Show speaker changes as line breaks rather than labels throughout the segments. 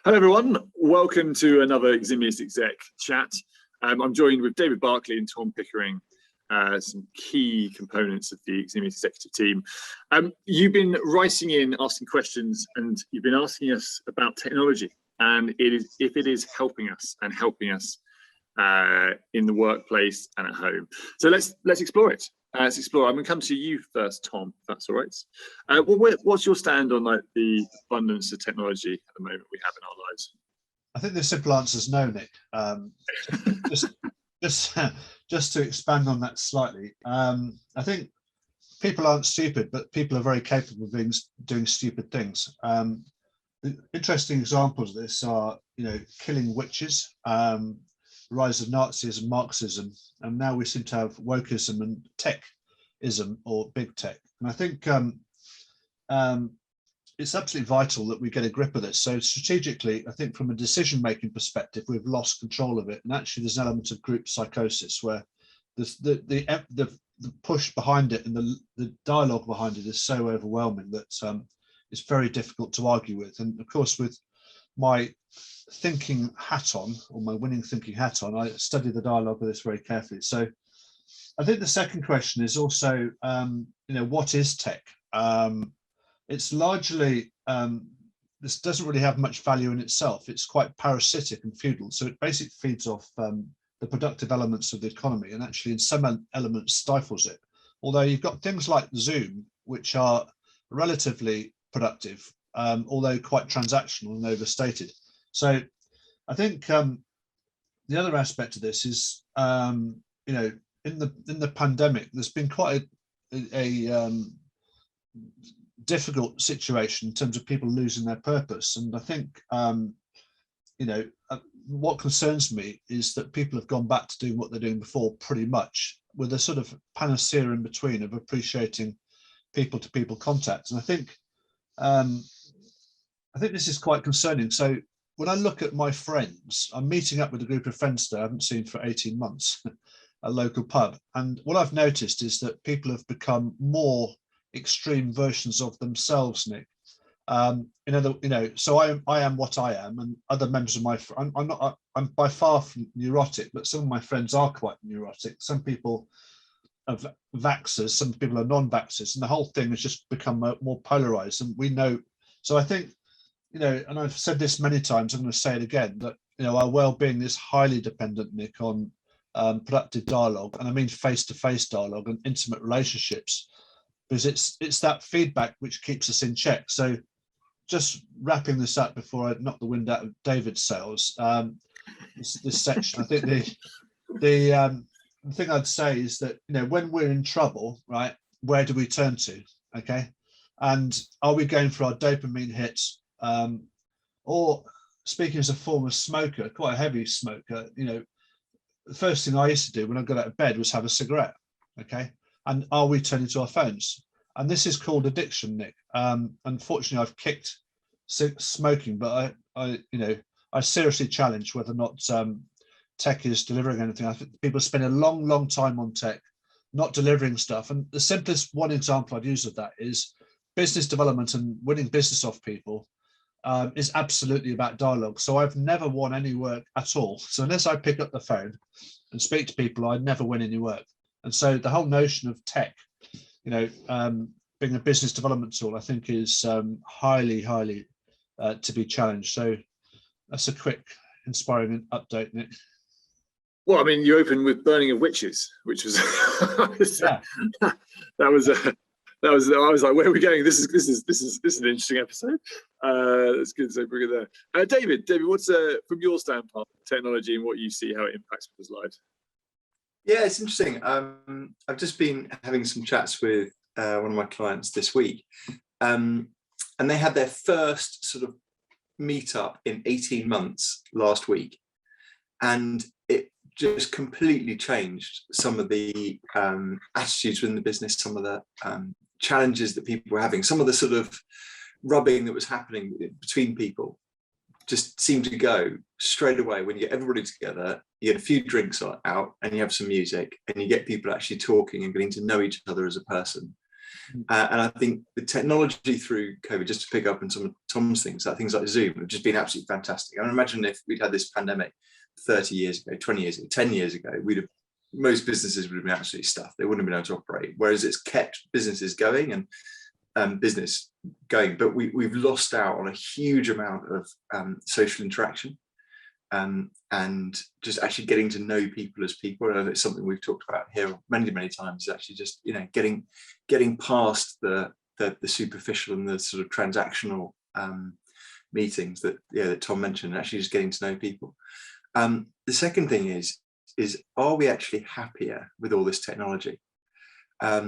Hello everyone, welcome to another Eximius Exec chat. I'm joined with David Berkeley and Tom Pickering, some key components of the Eximius Executive team. You've been writing in, asking questions, and you've been asking us about technology and if it is helping us in the workplace and at home. So let's explore it. Let's explore. I'm going to come to you first, Tom, if that's all right. What's your stand on the abundance of technology at the moment we have in our lives?
I think the simple answer is no, Nick. Just to expand on that slightly, I think people aren't stupid, but people are very capable of doing stupid things. The interesting examples of this are, killing witches, rise of Nazism, Marxism, and now we seem to have wokeism and techism, or big tech. And I think it's absolutely vital that we get a grip of this. So strategically, I think from a decision-making perspective, we've lost control of it. And actually, there's an element of group psychosis where the push behind it and the dialogue behind it is so overwhelming that it's very difficult to argue with. And of course, with my thinking hat on, or my winning thinking hat on, I study the dialogue of this very carefully. So I think the second question is also, what is tech? It's largely, this doesn't really have much value in itself. It's quite parasitic and feudal. So it basically feeds off the productive elements of the economy, and actually in some elements stifles it. Although you've got things like Zoom, which are relatively productive, although quite transactional and overstated. So I think the other aspect of this is, in the pandemic, there's been quite a difficult situation in terms of people losing their purpose. And I think, what concerns me is that people have gone back to doing what they're doing before, pretty much, with a sort of panacea in between of appreciating people-to-people contact. And I think this is quite concerning. So when I look at my friends, I'm meeting up with a group of friends that I haven't seen for 18 months, a local pub. And what I've noticed is that people have become more extreme versions of themselves, Nick. So I am what I am, and other members of my, I'm by far from neurotic, but some of my friends are quite neurotic. Some people are vaxxers, some people are non-vaxxers, and the whole thing has just become more polarized. And we know, so I think, and I've said this many times, I'm going to say it again, that our well-being is highly dependent, Nick, on productive dialogue, and I mean face-to-face dialogue and intimate relationships, because it's that feedback which keeps us in check. So just wrapping this up before I knock the wind out of David's sails, this section, I think the thing I'd say is that, when we're in trouble, right, where do we turn to? Okay, and are we going for our dopamine hits? Or speaking as a former smoker, quite a heavy smoker, the first thing I used to do when I got out of bed was have a cigarette. Okay, and are we turning to our phones? And this is called addiction, Nick. Unfortunately, I've kicked smoking, but I seriously challenge whether or not tech is delivering anything. I think people spend a long time on tech, not delivering stuff. And the simplest one example I'd use of that is business development and winning business off people. Is absolutely about dialogue. So I've never won any work at all. So unless I pick up the phone and speak to people, I'd never win any work. And so the whole notion of tech, being a business development tool, I think is highly to be challenged. So that's a quick, inspiring update, Nick.
Well, I mean, you opened with burning of witches, which was
yeah.
I was like, where are we going? This is an interesting episode. That's good. So bring it there. David, what's from your standpoint, technology and what you see, how it impacts people's lives?
Yeah, it's interesting. I've just been having some chats with one of my clients this week, and they had their first sort of meetup in 18 months last week, and it just completely changed some of the attitudes within the business, some of the challenges that people were having, some of the sort of rubbing that was happening between people just seemed to go straight away. When you get everybody together, you get a few drinks out and you have some music and you get people actually talking and getting to know each other as a person. And I think the technology through COVID, just to pick up on some of Tom's things, like things like Zoom, have just been absolutely fantastic. I imagine if we'd had this pandemic 30 years ago, 20 years ago, 10 years ago, most businesses would have been absolutely stuffed. They wouldn't have been able to operate. Whereas it's kept businesses going and business going. But we've lost out on a huge amount of social interaction. And just actually getting to know people as people. I know it's something we've talked about here many, many times, is actually just, getting past the superficial and the sort of transactional meetings that Tom mentioned, and actually just getting to know people. The second thing is are we actually happier with all this technology? I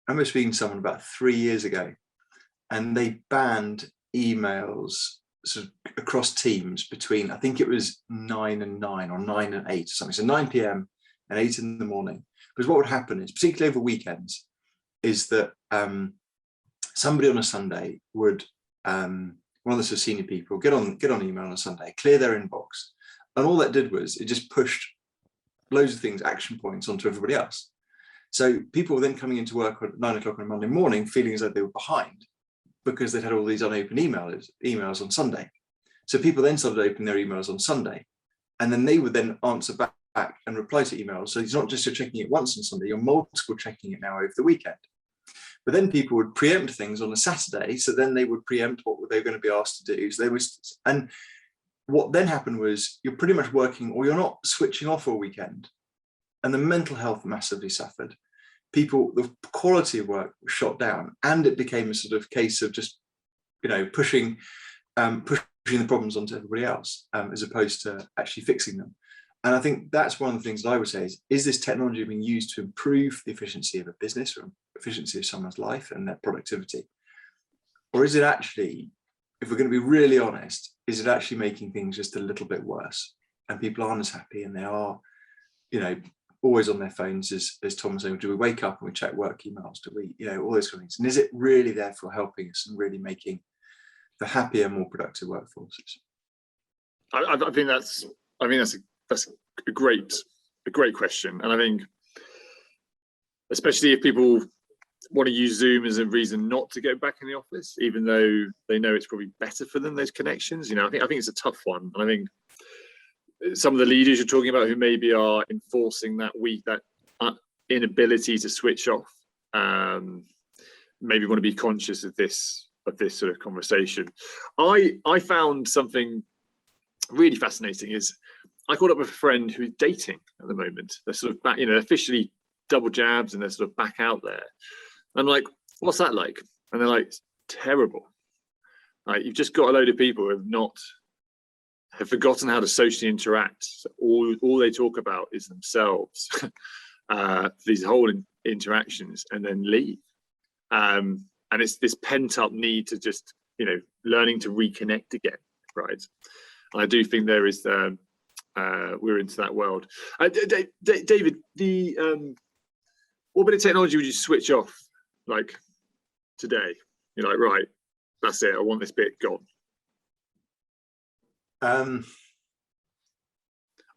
remember speaking to someone about 3 years ago, and they banned emails sort of across teams between, I think it was 9 and 9 or 9 and 8 or something. So 9 p.m. and 8 in the morning. Because what would happen is, particularly over weekends, is that somebody on a Sunday would, one of the sort of senior people, get on email on a Sunday, clear their inbox. And all that did was it just pushed loads of things, action points, onto everybody else. So people were then coming into work at 9 o'clock on a Monday morning feeling as though they were behind, because they'd had all these unopened emails on Sunday. So people then started opening their emails on Sunday, and then they would then answer back and reply to emails. So it's not just you're checking it once on Sunday, you're multiple checking it now over the weekend. But then people would preempt things on a Saturday, so then they would preempt what they were going to be asked to do. So and what then happened was you're pretty much working, or you're not switching off all weekend, and the mental health massively suffered. The quality of work was shot down, and it became a sort of case of just, pushing the problems onto everybody else, as opposed to actually fixing them. And I think that's one of the things that I would say is this technology being used to improve the efficiency of a business or efficiency of someone's life and their productivity? Or is it actually, if we're going to be really honest, is it actually making things just a little bit worse? And people aren't as happy, and they are, always on their phones, as Tom was saying. Do we wake up and we check work emails? Do we, all those kind of things? And is it really therefore helping us and really making the happier, more productive workforces?
I think that's a great question, and I think especially if people want to use Zoom as a reason not to go back in the office, even though they know it's probably better for them, those connections. I think it's a tough one, and I think some of the leaders you're talking about who maybe are enforcing that inability to switch off, maybe want to be conscious of this sort of conversation. I found something really fascinating. Is I caught up with a friend who's dating at the moment. They're sort of back, officially double jabs, and they're sort of back out there. I'm like, what's that like? And they're like, it's terrible. Like, you've just got a load of people who have forgotten how to socially interact. So all they talk about is themselves, these whole interactions, and then leave. And it's this pent up need to just, learning to reconnect again, right? And I do think there is, we're into that world. David, what bit of technology would you switch off, like today? You're like, right, that's it, I want this bit gone. I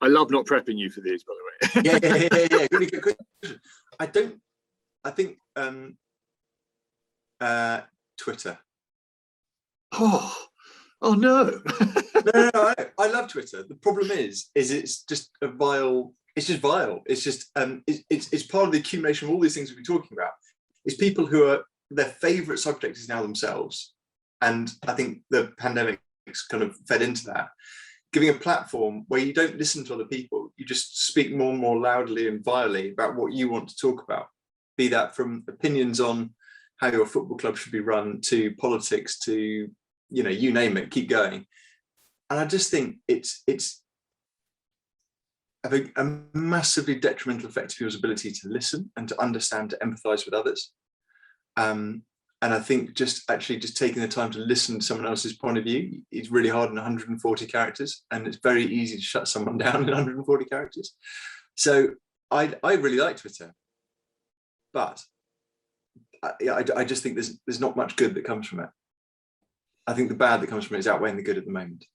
love not prepping you for these, by the
way. Yeah. Really good question. I think Twitter.
Oh no.
No, I love Twitter. The problem is it's just vile. It's just it's part of the accumulation of all these things we've been talking about. It's people who are, their favorite subject is now themselves, and I think the pandemic kind of fed into that, giving a platform where you don't listen to other people, you just speak more and more loudly and vilely about what you want to talk about, be that from opinions on how your football club should be run to politics to, you name it, keep going. And I just think it's having a massively detrimental effect to people's ability to listen and to understand, to empathize with others. And I think just taking the time to listen to someone else's point of view is really hard in 140 characters, and it's very easy to shut someone down in 140 characters. So I really like Twitter, but I just think there's not much good that comes from it. I think the bad that comes from it is outweighing the good at the moment.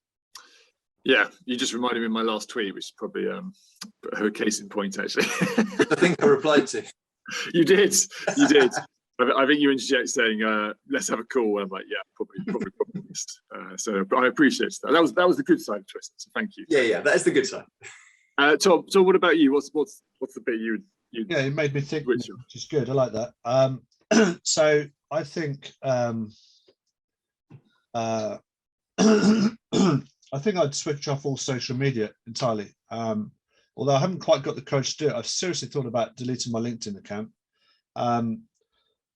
Yeah, you just reminded me of my last tweet, which is probably a case in point, actually.
I think I replied to.
You did. I think you interject saying, "Let's have a call." And I'm like, "Yeah, probably missed." So I appreciate that. That was the good side of Twitter. So thank you.
Yeah, that is the good side.
Tom, what about you? What's the bit you?
Yeah, it made me think, which
Richard.
is good. I like that. So I think I think I'd switch off all social media entirely. Although I haven't quite got the courage to do it. I've seriously thought about deleting my LinkedIn account. And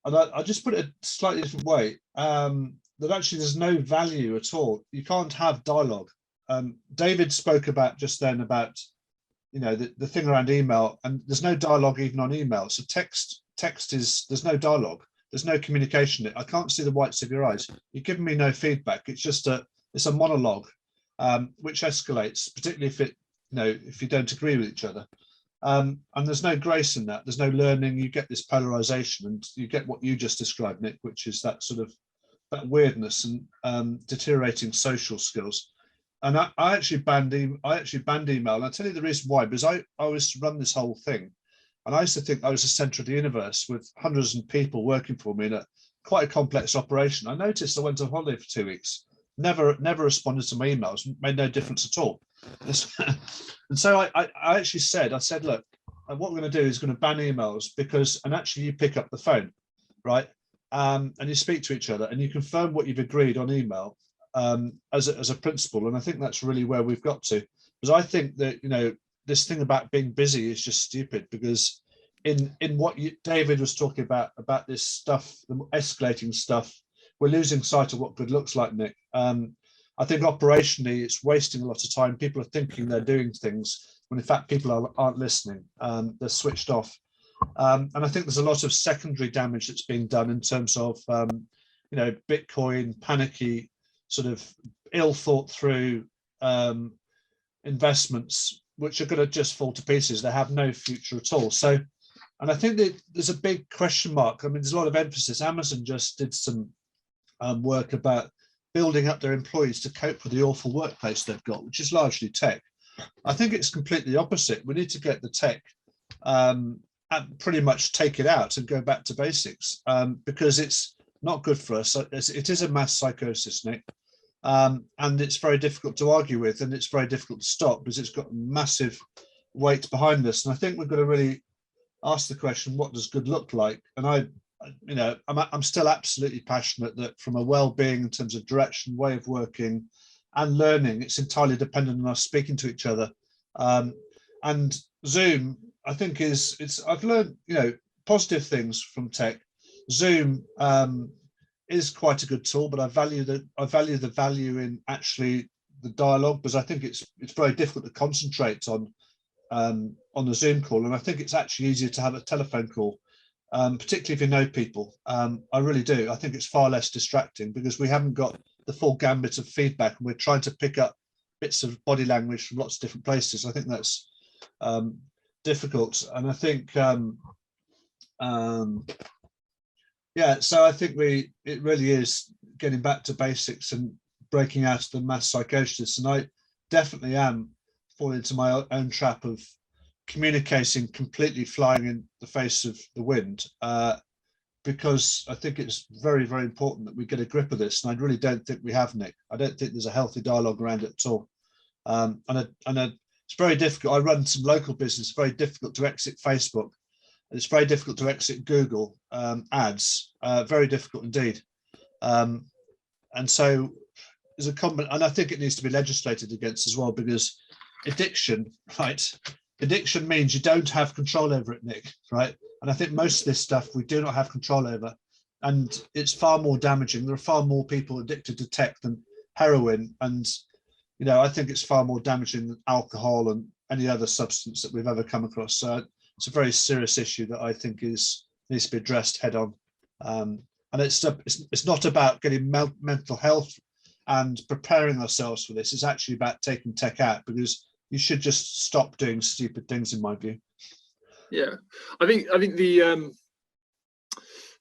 I just put it a slightly different way. That actually there's no value at all. You can't have dialogue. David spoke about just then about, you know, the thing around email, and there's no dialogue even on email. So text is, there's no dialogue. There's no communication. I can't see the whites of your eyes. You're giving me no feedback. It's just it's a monologue, which escalates, particularly if it, you know, if you don't agree with each other. And there's no grace in that. There's no learning. You get this polarization, and you get what you just described, Nick, which is that sort of that weirdness and deteriorating social skills. And I actually banned email. And I'll tell you the reason why, because I was to run this whole thing. And I used to think I was the center of the universe with hundreds of people working for me in quite a complex operation. I noticed I went on holiday for 2 weeks, never responded to my emails, made no difference at all. And so I actually said, look, what we're going to do is going to ban emails and actually you pick up the phone, right? And you speak to each other and you confirm what you've agreed on email as a principle. And I think that's really where we've got to, because I think that, you know, this thing about being busy is just stupid, because in what David was talking about this stuff, the escalating stuff, we're losing sight of what good looks like, Nick. I think operationally it's wasting a lot of time. People are thinking they're doing things when in fact people aren't listening. They're switched off. And I think there's a lot of secondary damage that's being done in terms of, you know, Bitcoin, panicky, sort of ill thought through investments, which are going to just fall to pieces. They have no future at all. So, and I think that there's a big question mark. I mean, there's a lot of emphasis. Amazon just did some work about building up their employees to cope with the awful workplace they've got, which is largely tech. I think it's completely opposite. We need to get the tech and pretty much take it out and go back to basics, because it's not good for us. It is a mass psychosis, Nick. And it's very difficult to argue with, and it's very difficult to stop because it's got massive weight behind us. And I think we've got to really ask the question, what does good look like? And I'm still absolutely passionate that from a well-being in terms of direction, way of working and learning, it's entirely dependent on us speaking to each other. And Zoom, I think I've learned, you know, positive things from tech. Zoom is quite a good tool, but I value the value in actually the dialogue, because I think it's very difficult to concentrate on the Zoom call, and I think it's actually easier to have a telephone call, particularly if you know people. I really do. I think it's far less distracting because we haven't got the full gambit of feedback, and we're trying to pick up bits of body language from lots of different places. I think that's difficult, and I think yeah, so I think it really is getting back to basics and breaking out of the mass psychosis. And I definitely am falling into my own trap of communicating completely flying in the face of the wind, because I think it's very, very important that we get a grip of this. And I really don't think we have, Nick. I don't think there's a healthy dialogue around it at all. And it's very difficult. I run some local business, very difficult to exit Facebook. It's very difficult to exit Google ads, very difficult indeed. And so there's a common, and I think it needs to be legislated against as well, because addiction, right? Addiction means you don't have control over it, Nick, right? And I think most of this stuff we do not have control over, and it's far more damaging. There are far more people addicted to tech than heroin, and you know, I think it's far more damaging than alcohol and any other substance that we've ever come across. So it's a very serious issue that I think needs to be addressed head on. And it's not about getting mental health and preparing ourselves for this. It's actually about taking tech out, because you should just stop doing stupid things, in my view.
Yeah, I think the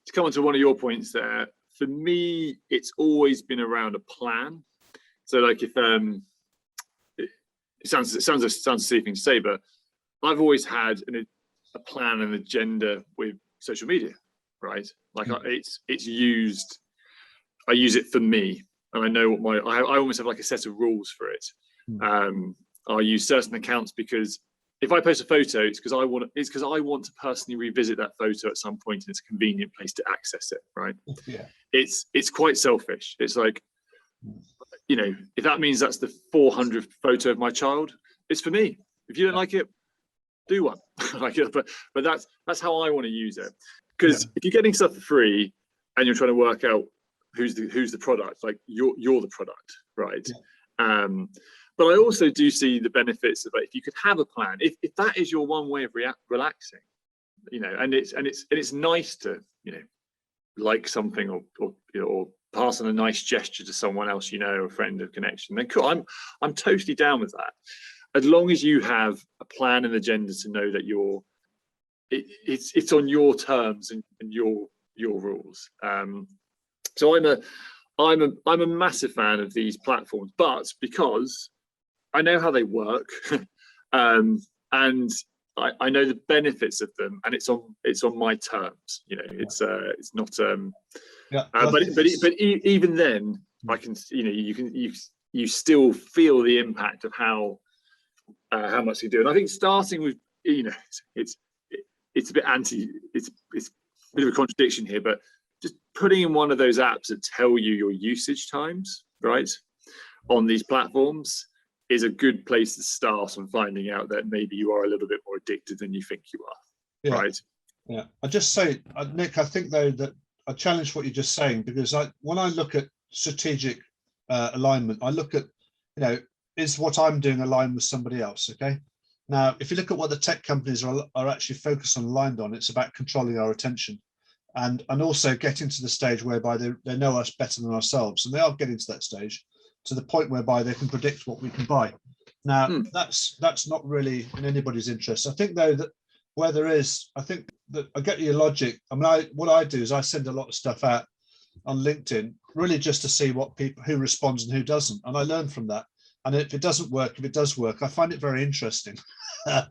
to come on to one of your points there, for me, it's always been around a plan. So like if it sounds a silly thing to say, but I've always had a plan and agenda with social media. right? Like it's used. I use it for me, and I know what I almost have like a set of rules for it. I use certain accounts because if I post a photo, it's because I want to personally revisit that photo at some point, and it's a convenient place to access it, right?
Yeah.
It's quite selfish. It's like, you know, if that means that's the 400th photo of my child, it's for me. If you don't like it, do one. Like, but that's how I want to use it. Because if you're getting stuff for free and you're trying to work out who's the product, like you're the product, right? But I also do see the benefits of, like, if you could have a plan, if that is your one way of relaxing, you know, and it's nice to, you know, like something or pass on a nice gesture to someone else, you know, a friend, a connection, then cool. I'm totally down with that, as long as you have a plan and agenda to know that it's on your terms and your rules. So I'm a massive fan of these platforms, but because I know how they work, and I know the benefits of them, and it's on my terms. You know, it's not. But even then, I can, you know, you still feel the impact of how much you do. And I think starting with, you know, it's a bit it's a bit of a contradiction here, but just putting in one of those apps that tell you your usage times, right, on these platforms is a good place to start on finding out that maybe you are a little bit more addicted than you think you are, right?
Yeah, I just say, Nick, I think though that I challenge what you're just saying, because when I look at strategic alignment, I look at, you know, is what I'm doing aligned with somebody else? Okay. Now, if you look at what the tech companies are actually focused on, aligned on, it's about controlling our attention, and also getting to the stage whereby they know us better than ourselves, and they are getting to that stage, to the point whereby they can predict what we can buy. Now, that's not really in anybody's interest. I think though that where there is, I think that I get your logic. I mean, what I do is I send a lot of stuff out on LinkedIn, really just to see who responds and who doesn't, and I learn from that. And if it doesn't work, if it does work, I find it very interesting, and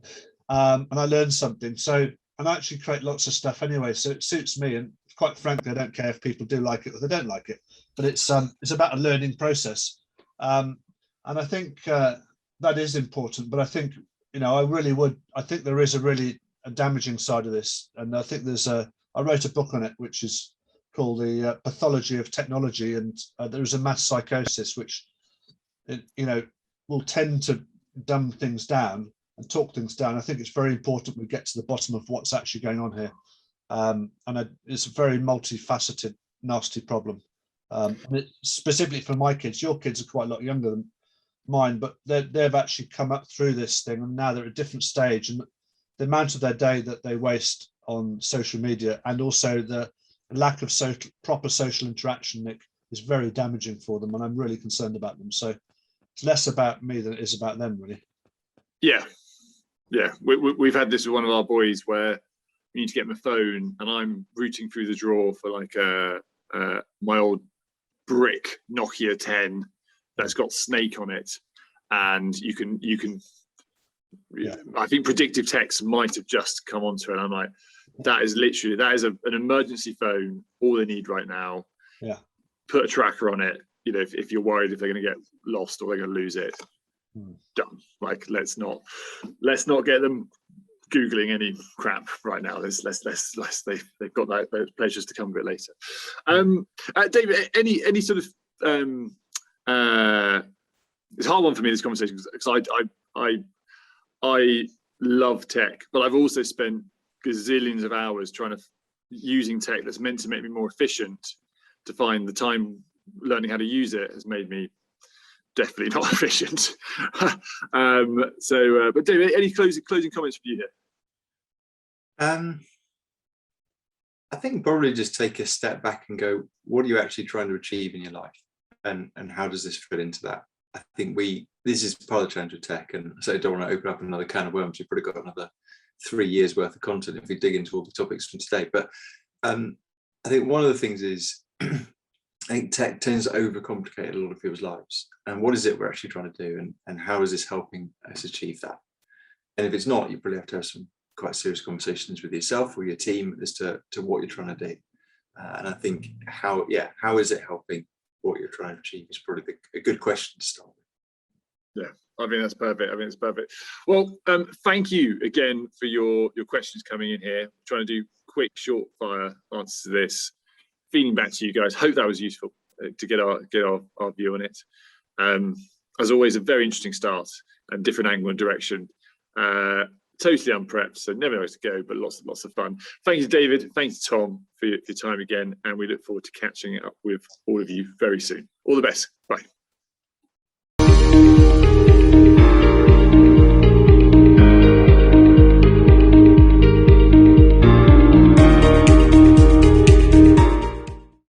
I learn something. So, and I actually create lots of stuff anyway, so it suits me. And quite frankly, I don't care if people do like it or they don't like it. But it's about a learning process, and I think that is important. But I think, you know, I think there is a damaging side of this, and I think I wrote a book on it, which is called The Pathology of Technology, and there is a mass psychosis which, you know, will tend to dumb things down and talk things down. I think it's very important we get to the bottom of what's actually going on here, and it's a very multifaceted, nasty problem. Specifically for my kids, your kids are quite a lot younger than mine, but they've actually come up through this thing, and now they're at a different stage, and the amount of their day that they waste on social media, and also the lack of proper social interaction, Nick, is very damaging for them, and I'm really concerned about them. So it's less about me than it is about them, really.
Yeah. We've had this with one of our boys where we need to get him a phone, and I'm rooting through the drawer for like my old brick Nokia 10 that's got Snake on it, and you can I think predictive text might have just come onto it. I'm like, that is an emergency phone, all they need right now.
Yeah,
put a tracker on it, you know, if you're worried if they're going to get lost or they're going to lose it. Done. Like, let's not get them googling any crap right now. They've got those pleasures to come a bit later. David, any sort of it's a hard one for me, this conversation, because I love tech, but I've also spent gazillions of hours using tech that's meant to make me more efficient. To find the time learning how to use it has made me definitely not efficient. But David, any closing comments for you here?
I think probably just take a step back and go, what are you actually trying to achieve in your life, and how does this fit into that? I think this is part of the challenge of tech, and so I don't want to open up another can of worms. We've probably got another 3 years worth of content if we dig into all the topics from today. But I think one of the things is, I think tech tends to overcomplicate a lot of people's lives. And what is it we're actually trying to do, and how is this helping us achieve that? And if it's not, you probably have to have some quite serious conversations with yourself or your team as to what you're trying to do. And I think how is it helping what you're trying to achieve is probably a good question to start with.
Yeah, I think that's perfect. I think it's perfect. Well, thank you again for your questions coming in here. I'm trying to do quick, short fire answers to this. Feeding back to you guys. Hope that was useful to get our view on it. As always, a very interesting start and different angle and direction. Totally unprepped, so never know where to go, but lots of fun. Thank you, David. Thank you, Tom, for your time again, and we look forward to catching up with all of you very soon. All the best. Bye.